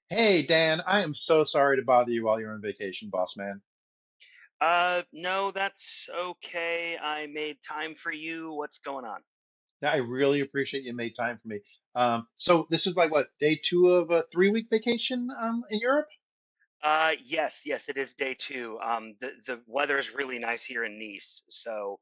Hey Dan, I am so sorry to bother you while you're on vacation, boss man. No, that's okay. I made time for you. What's going on? Now, I really appreciate you made time for me. So this is like what, day two of a 3 week vacation in Europe? Yes, it is day two. The weather is really nice here in Nice, so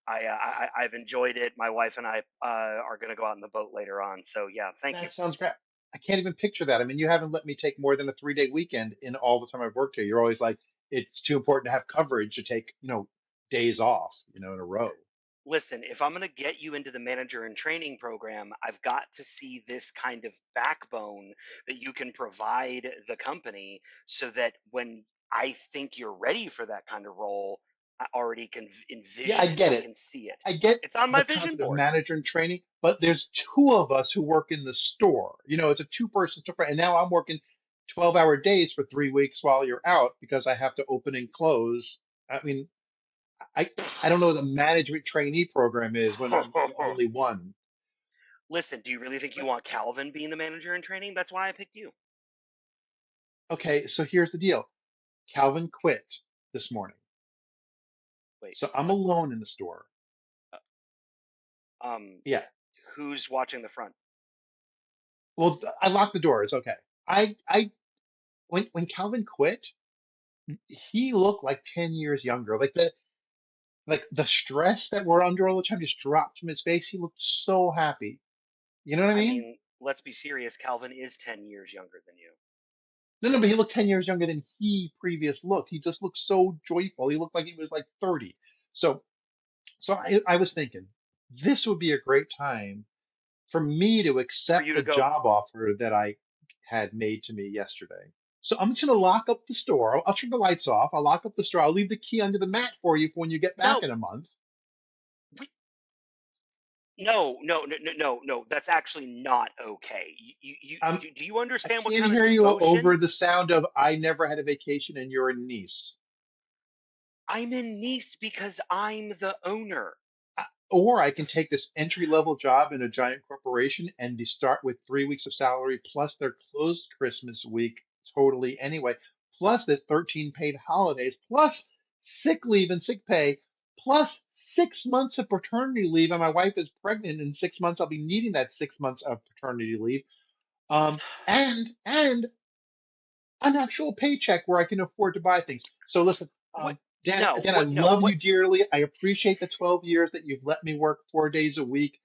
I've enjoyed it. My wife and I are going to go out on the boat later on. So yeah, thank you. That sounds great. I can't even picture that. I mean, you haven't let me take more than a 3 day weekend in all the time I've worked here. You're always like, it's too important to have coverage to take, days off, in a row. Listen, if I'm going to get you into the manager and training program, I've got to see this kind of backbone that you can provide the company so that when I think you're ready for that kind of role, I already can Yeah, I envision it. get I it. can see it. I get It's on the my vision concept of board. manager and training, but there's two of us who work in the store. It's a two-person store, and now I'm working 12-hour days for 3 weeks while you're out because I have to open and close. I mean, I I don't know what the management trainee program is when I'm only one. Listen, do you really think you But want Calvin being the manager in training? That's why I picked you. okay, so here's the deal. Calvin quit this morning, Wait, so I'm what? alone in the store. Uh, Um, Yeah. who's watching the front? Well, I locked the door. It's okay. I when Calvin quit, he looked like 10 years younger. Like the stress that we're under all the time just dropped from his face. He looked so happy. You know what I I mean? mean, let's be serious. Calvin is 10 years younger than you. No, no, but he looked 10 years younger than he previous looked. He just looked so joyful. He looked like he was like 30. So, so I was thinking this would be a great time for me to For accept you the to go, job offer that I had made to me yesterday. So I'm just going to lock up the store. I'll turn the lights off. I'll lock up the store. I'll leave the key under the mat for you for when you get back no, in a month. we, no. That's actually not okay. Um, Do you I understand what can't kind of hear you devotion? over the sound of I never had a vacation and you're a niece. I'm in Nice because I'm the owner. Or I It's a can take this entry level job in a giant corporation and start with 3 weeks of salary plus they're closed Christmas week totally anyway, plus there's 13 paid holidays, plus sick leave and sick pay, plus 6 months of paternity leave. And my wife is pregnant in 6 months. I'll be needing that 6 months of paternity leave. And an actual paycheck where I can afford to buy things. So listen, what? Dan, I What? No, love what? you dearly. I appreciate the 12 years that you've let me work 4 days a week,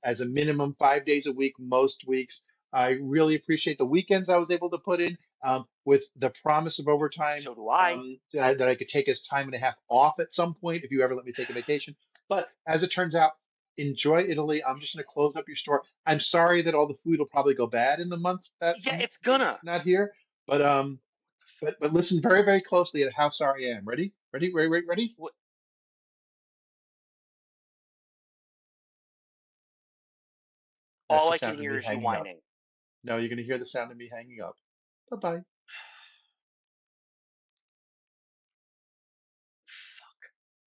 as a minimum 5 days a week, most weeks. I really appreciate the weekends I was able to put in, with the promise of overtime, So do I. that I could take as time and a half off at some point if you ever let me take a vacation. But as it turns out, enjoy Italy. I'm just going to close up your store. I'm sorry that all the food will probably go bad in the month that Yeah, I'm it's gonna. not here. But but listen very, very closely at how sorry I am. Ready? Ready? Ready? Ready? Ready? What? That's All the I can sound of hear me is you hanging up. whining. No, you're gonna hear the sound of me hanging up. Bye bye.